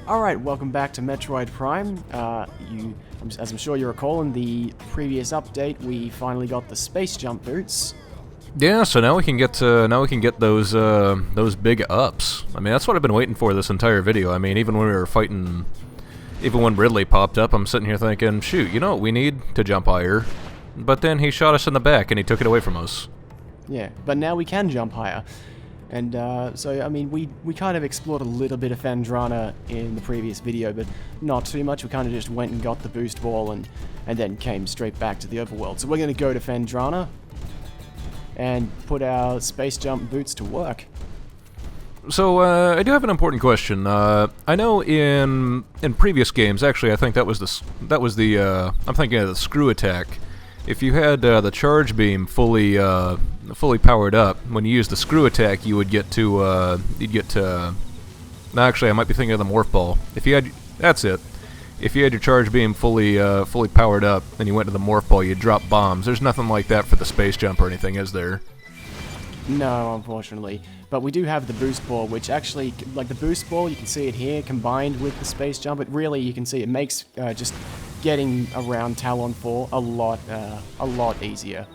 Alright, welcome back to Metroid Prime. As I'm sure you recall, in the previous update, we finally got the space jump boots. Yeah, so now we can get those big ups. I mean, that's what I've been waiting for this entire video. I mean, even when we were fighting, even when Ridley popped up, I'm sitting here thinking, shoot, you know what we need to jump higher? But then he shot us in the back and he took it away from us. Yeah, but now we can jump higher. And so, I mean, we kind of explored a little bit of Phendrana in the previous video, but not too much. We kind of just went and got the boost ball and then came straight back to the overworld. So we're going to go to Phendrana and put our space jump boots to work. So, I do have an important question. I know in previous games, actually, I think that was the I'm thinking of the screw attack. If you had the charge beam fully powered up, when you used the screw attack, you would get to No, actually, I might be thinking of the morph ball. If you had, that's it. If you had your charge beam fully powered up, and you went to the morph ball, you'd drop bombs. There's nothing like that for the space jump or anything, is there? No, unfortunately. But we do have the boost ball, which actually, like the boost ball, you can see it here, combined with the space jump. It really, you can see it makes just getting around Talon 4 a lot easier.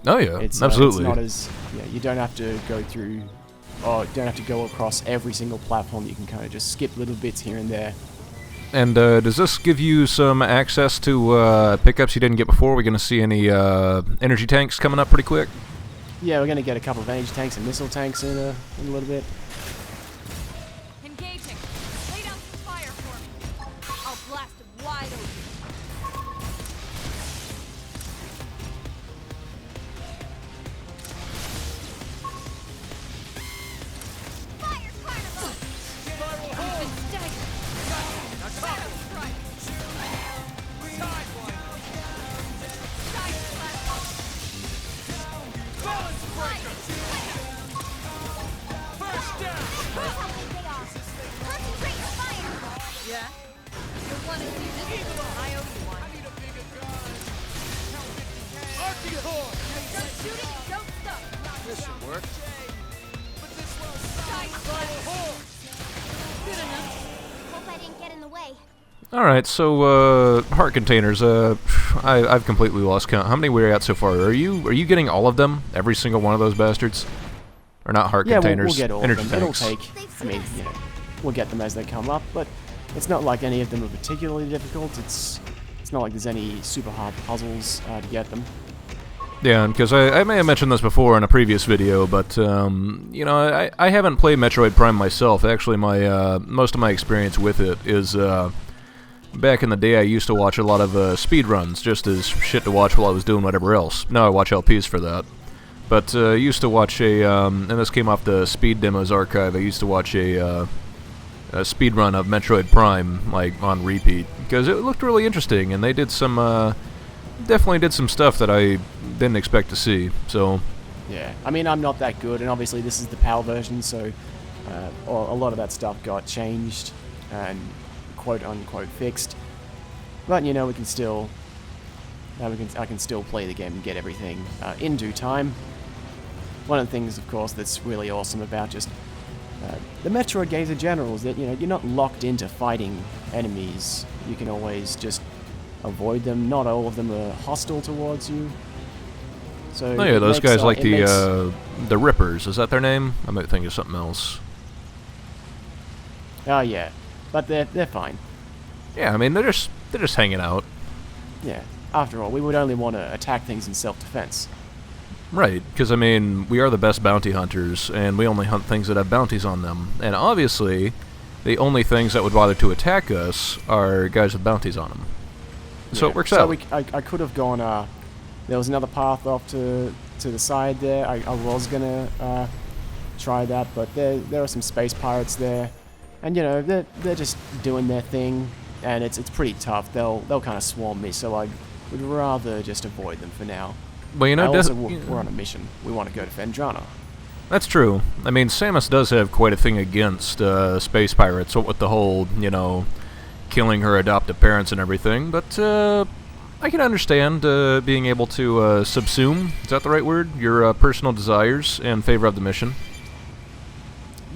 Oh yeah, It's absolutely. not as, you don't have to go through, or don't have to go across every single platform. You can kind of just skip little bits here and there. And does this give you some access to pickups you didn't get before? Are we going to see any energy tanks coming up pretty quick? Yeah, we're going to get a couple of energy tanks and missile tanks in a little bit. Engaging. Lay down some fire for me. I'll blast it wide open. Fire carnival! I've been staggered. Shadow strike. Side blast. Balance breaker. First down. That's how big they are. Concentrate your fire. Yeah? You want to see this little IOU one? Start shooting and don't stop. This should work. Good enough. Hope I didn't get in the way. Alright, so, heart containers, I've completely lost count. How many we're at so far? Are you getting all of them? Every single one of those bastards? Or not heart containers, we'll get all energy of them. tanks. It'll take, I mean, we'll get them as they come up, but it's not like any of them are particularly difficult. It's not like there's any super hard puzzles to get them. Yeah, because I may have mentioned this before in a previous video, but, you know, I haven't played Metroid Prime myself. Actually, my most of my experience with it is, back in the day I used to watch a lot of speed runs, just as shit to watch while I was doing whatever else. Now I watch LPs for that. But I used to watch and this came off the Speed Demos archive, I used to watch a speed run of Metroid Prime, like, on repeat, because it looked really interesting, and they did some, definitely did some stuff that I didn't expect to see, so... Yeah, I mean, I'm not that good, and obviously this is the PAL version, so a lot of that stuff got changed and quote-unquote fixed. But, you know, we can still... I can still play the game and get everything in due time. One of the things, of course, that's really awesome about just the Metroid games in general is that, you know, you're not locked into fighting enemies. You can always just avoid them. Not all of them are hostile towards you. So Oh yeah, those guys like the the Rippers, is that their name? I might think of something else. Oh yeah, but they're fine. Yeah, I mean, they're just hanging out. Yeah. After all, we would only want to attack things in self-defense. Right, because, I mean, we are the best bounty hunters, and we only hunt things that have bounties on them. And obviously, the only things that would bother to attack us are guys with bounties on them. So it works out. I could have gone, there was another path off to the side there. I was going to try that, but there are some space pirates there. And, you know, they're just doing their thing, and it's pretty tough. They'll kind of swarm me, so I would rather just avoid them for now. Well, you know, We're on a mission. We want to go to Phendrana. That's true. I mean, Samus does have quite a thing against space pirates, what with the whole, you know, killing her adoptive parents and everything, but I can understand being able to subsume, is that the right word, your personal desires in favor of the mission.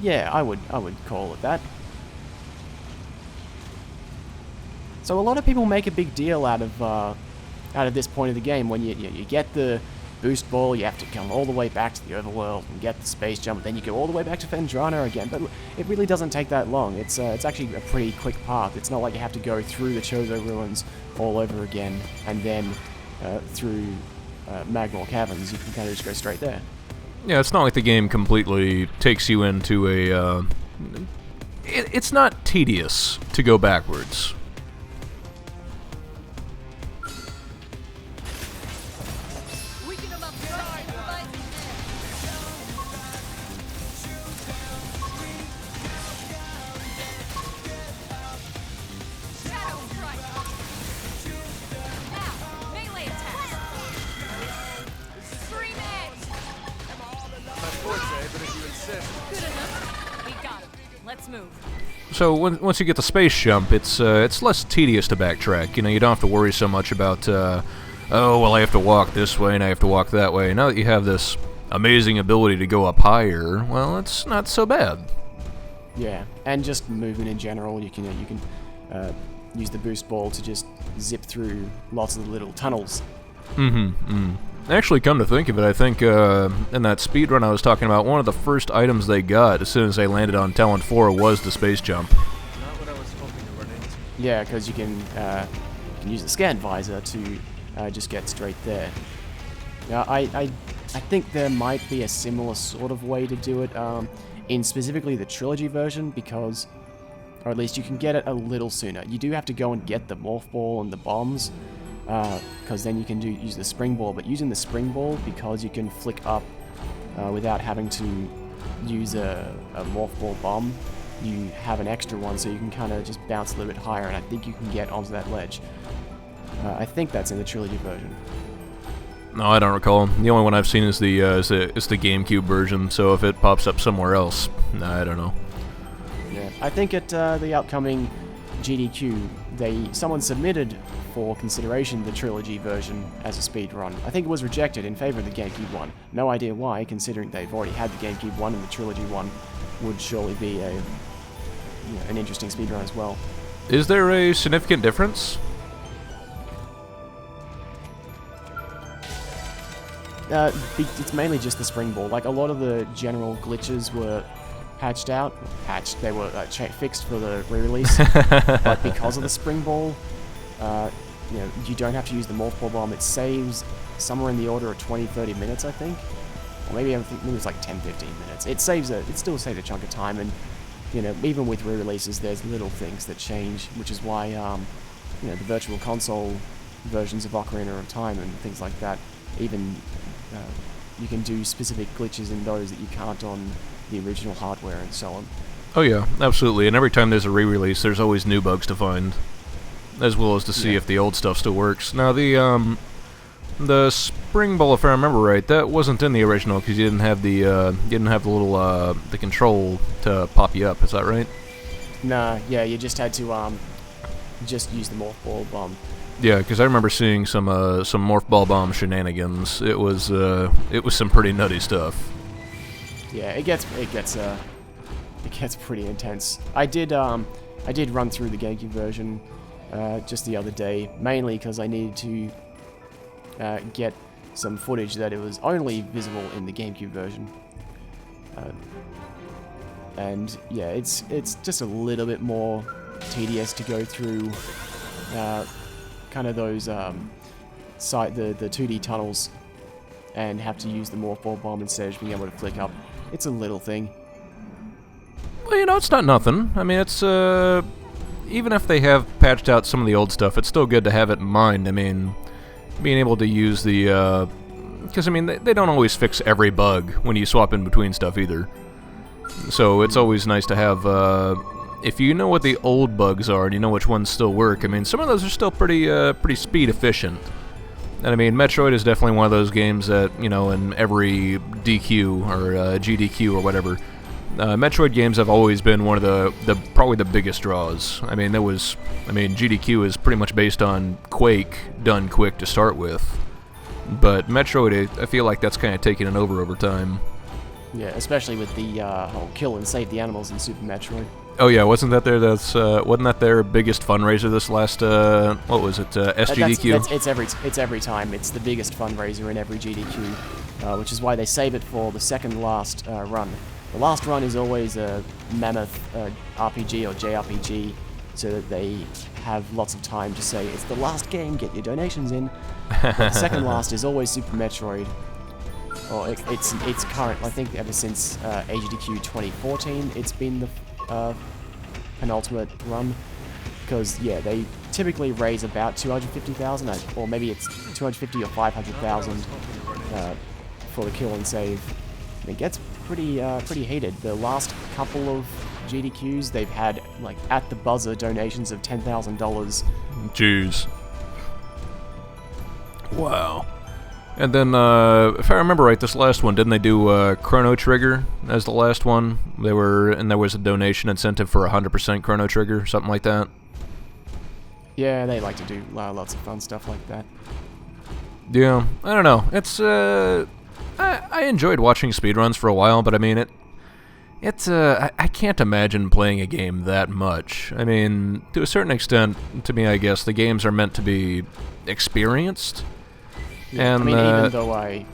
Yeah, I would call it that. So a lot of people make a big deal out of this point of the game. When you get the boost ball, you have to come all the way back to the overworld and get the space jump, then you go all the way back to Fendrana again. But it really doesn't take that long. It's actually a pretty quick path. It's not like you have to go through the Chozo ruins all over again and then through Magmor Caverns. You can kind of just go straight there. Yeah, it's not like the game completely takes you into a... it's not tedious to go backwards. Weaken them up front, provides Shadow Strike. Now, melee attack. Scream Edge. Good enough. We got him. Let's move. So once you get the space jump, it's less tedious to backtrack. You know, you don't have to worry so much about, oh, well, I have to walk this way and I have to walk that way. Now that you have this amazing ability to go up higher, well, it's not so bad. Yeah, and just movement in general. You can use the boost ball to just zip through lots of the little tunnels. Actually, come to think of it, I think in that speedrun I was talking about, one of the first items they got as soon as they landed on Talon 4 was the space jump. Not what I was hoping to run into. Yeah, because you can use the scan visor to just get straight there. Now, I think there might be a similar sort of way to do it in specifically the trilogy version, because, or at least you can get it a little sooner. You do have to go and get the morph ball and the bombs, because then you can use the spring ball. But using the spring ball, because you can flick up without having to use a morph ball bomb, you have an extra one, so you can kind of just bounce a little bit higher, and I think you can get onto that ledge. I think that's in the trilogy version. No, I don't recall. The only one I've seen is the GameCube version, so if it pops up somewhere else, I don't know. Yeah, I think at the upcoming GDQ, someone submitted for consideration the trilogy version as a speedrun. I think it was rejected in favor of the GameCube one. No idea why, considering they've already had the GameCube one, and the trilogy one would surely be an interesting speedrun as well. Is there a significant difference? It's mainly just the spring ball. Like, a lot of the general glitches were patched out. They were fixed for the re-release. But because of the spring ball, you don't have to use the morph ball bomb. It saves somewhere in the order of 20-30 minutes, I think. Or maybe it's like 10-15 minutes. It still saves a chunk of time, and even with re-releases, there's little things that change, which is why the Virtual Console versions of Ocarina of Time and things like that, even you can do specific glitches in those that you can't on the original hardware and so on. Oh yeah, absolutely. And every time there's a re-release, there's always new bugs to find, as well as to see if the old stuff still works. Now the spring ball, if I remember right, that wasn't in the original because you didn't have the little the control to pop you up. Is that right? Nah, yeah, you just had to just use the morph ball bomb. Yeah, because I remember seeing some morph ball bomb shenanigans. It was some pretty nutty stuff. Yeah, it gets pretty intense. I did run through the GameCube version just the other day, mainly because I needed to get some footage that it was only visible in the GameCube version. And yeah, it's just a little bit more tedious to go through kind of those the 2D tunnels and have to use the morph ball bomb instead of just being able to flick up. It's a little thing. Well, it's not nothing. I mean, it's even if they have patched out some of the old stuff, it's still good to have it in mind. I mean, being able to use the because I mean they don't always fix every bug when you swap in between stuff either. So it's always nice to have if you know what the old bugs are and you know which ones still work. I mean, some of those are still pretty speed efficient. And I mean, Metroid is definitely one of those games that, in every DQ or GDQ or whatever, Metroid games have always been one of the probably the biggest draws. I mean, GDQ is pretty much based on Quake done quick to start with, but Metroid, I feel like that's kind of taken it over time. Yeah, especially with the whole kill and save the animals in Super Metroid. Oh yeah, wasn't that their biggest fundraiser this last what was it, SGDQ? It's every time. It's the biggest fundraiser in every GDQ, which is why they save it for the second last run. The last run is always a mammoth RPG or JRPG, so that they have lots of time to say it's the last game, get your donations in. The second last is always Super Metroid. Or it's current. I think ever since AGDQ 2014, it's been the penultimate run. Because yeah, they typically raise about 250,000, or maybe it's 250 or 500,000 for the kill and save. And it gets pretty heated. The last couple of GDQs, they've had like at the buzzer donations of $10,000. Jeez. Wow. And then, if I remember right, this last one, didn't they do Chrono Trigger as the last one? And there was a donation incentive for 100% Chrono Trigger, something like that. Yeah, they like to do lots of fun stuff like that. Yeah, I don't know. It's I enjoyed watching speedruns for a while, but I mean I can't imagine playing a game that much. I mean, to a certain extent, to me, I guess the games are meant to be experienced. Yeah, And I mean,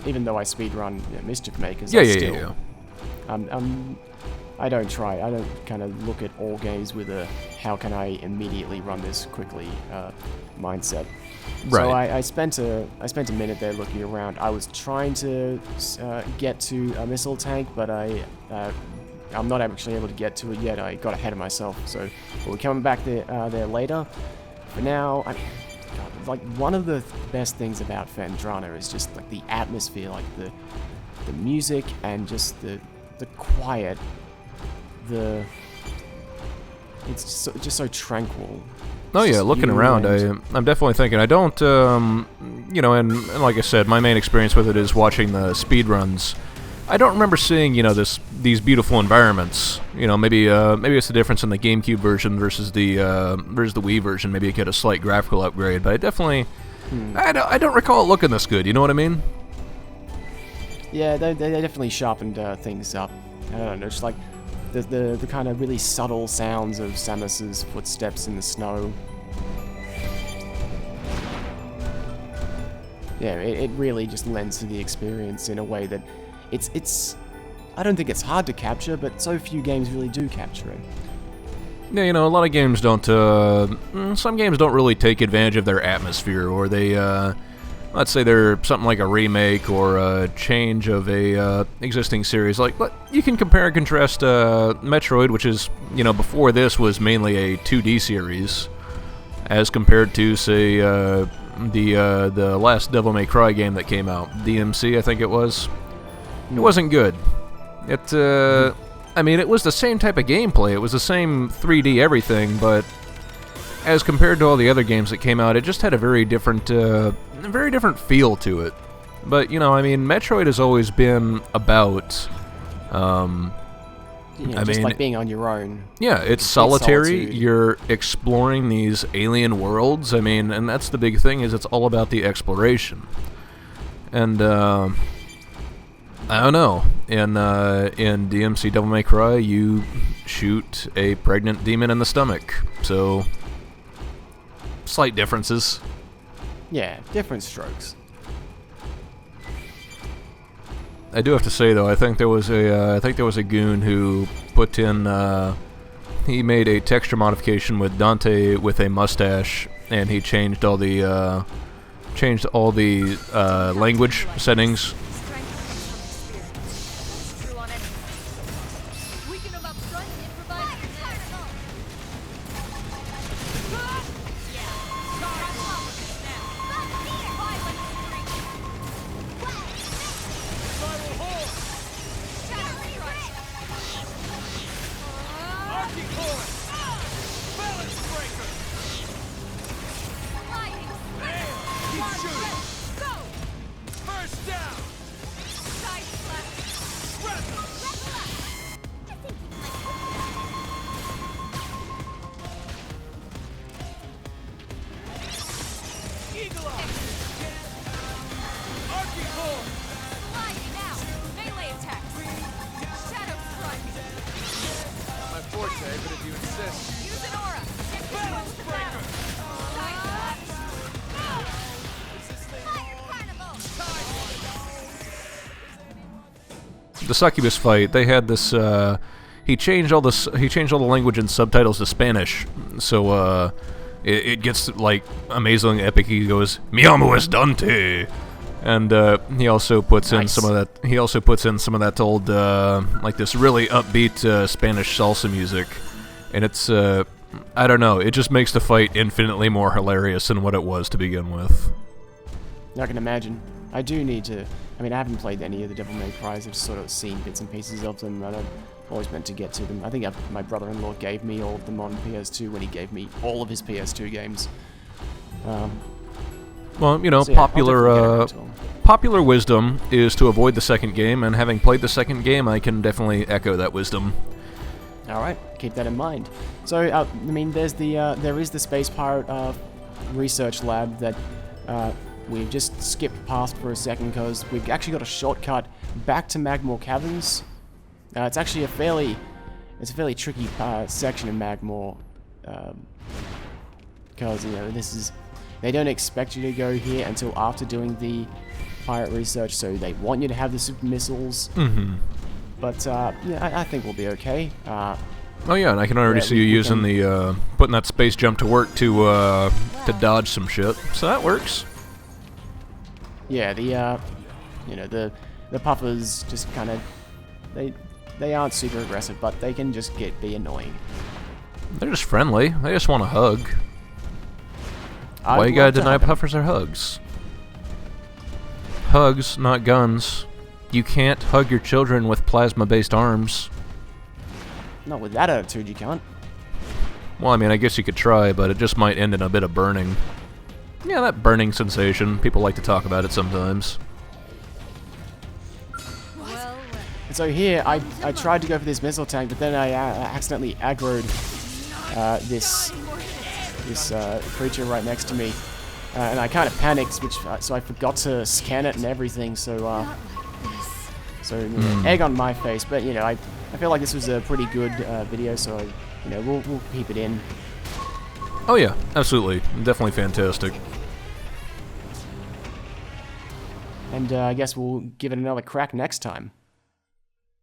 even though I speedrun Mischief Makers, yeah. I don't try. I don't kind of look at all games with a how can I immediately run this quickly mindset. Right. So I spent a minute there looking around. I was trying to get to a missile tank, but I'm not actually able to get to it yet. I got ahead of myself. So we'll be coming back there later. For now, like one of the best things about Phendrana is just like the atmosphere, like the music and just the quiet. It's just so tranquil. Oh yeah, looking around, I'm definitely thinking. I don't, and like I said, my main experience with it is watching the speedruns. I don't remember seeing, these beautiful environments. Maybe it's the difference in the GameCube version versus the Wii version. Maybe it get a slight graphical upgrade, but I definitely, I don't recall it looking this good. You know what I mean? Yeah, they definitely sharpened things up. I don't know, just like the kind of really subtle sounds of Samus's footsteps in the snow. Yeah, it really just lends to the experience in a way that it's I don't think it's hard to capture, but so few games really do capture it. Yeah, a lot of games don't, some games don't really take advantage of their atmosphere, or they, let's say they're something like a remake or a change of a existing series. Like, you can compare and contrast Metroid, which is, before this was mainly a 2D series, as compared to, say, the last Devil May Cry game that came out, DMC, I think it was. It wasn't good. I mean, it was the same type of gameplay. It was the same 3D everything, but as compared to all the other games that came out, it just had a very different feel to it. But, I mean, Metroid has always been about, just like being on your own. Yeah, it's solitary. You're exploring these alien worlds. I mean, and that's the big thing, is it's all about the exploration. And, I don't know. In DMC Devil May Cry, you shoot a pregnant demon in the stomach. So, slight differences. Yeah, different strokes. I do have to say though, I think there was a goon who put in he made a texture modification with Dante with a mustache, and he changed all the language settings. this. Use an aura. Get control of the battle. Fire carnival! The succubus fight, they had this, he changed all the language and subtitles to Spanish, so, it gets, like, amazingly epic. He goes, "Mi amo es Dante," and, he also puts in some of that, old, like, this really upbeat, Spanish salsa music, and it's, I don't know, it just makes the fight infinitely more hilarious than what it was to begin with. I can imagine. I do need to... I mean, I haven't played any of the Devil May Cries. I've just sort of seen bits and pieces of them, and I've always meant to get to them. I think my brother-in-law gave me all of them on PS2 when he gave me all of his PS2 games. Well, you know, So yeah, I'll definitely get around to 'em. popular wisdom is to avoid the second game, and having played the second game, I can definitely echo that wisdom. Alright, keep that in mind. So, I mean, there is the Space Pirate research lab that we've just skipped past for a second because we've actually got a shortcut back to Magmore Caverns. It's actually a fairly tricky section of Magmore because, you know, they don't expect you to go here until after doing the pirate research, so they want you to have the super missiles. Mm-hmm. But, yeah, I think we'll be okay. Oh yeah, and I can already see you using the, putting that space jump to work to dodge some shit, so that works. Yeah, you know, the puffers just kind of, they aren't super aggressive, but they can just be annoying. They're just friendly, they just want a hug. Why I'd you gotta love to deny hug 'em. puffers their hugs? Hugs, not guns. You can't hug your children with plasma-based arms. Not with that attitude, you can't. Well, I mean, I guess you could try, but it just might end in a bit of burning. Yeah, that burning sensation. People like to talk about it sometimes. Well, And so here, I tried to go for this missile tank, but then I accidentally aggroed this creature right next to me, and I kind of panicked, so I forgot to scan it and everything. So you know, egg on my face. But you know, I feel like this was a pretty good video, so you know, we'll keep it in. Oh yeah, absolutely. Definitely fantastic. And I guess we'll give it another crack next time.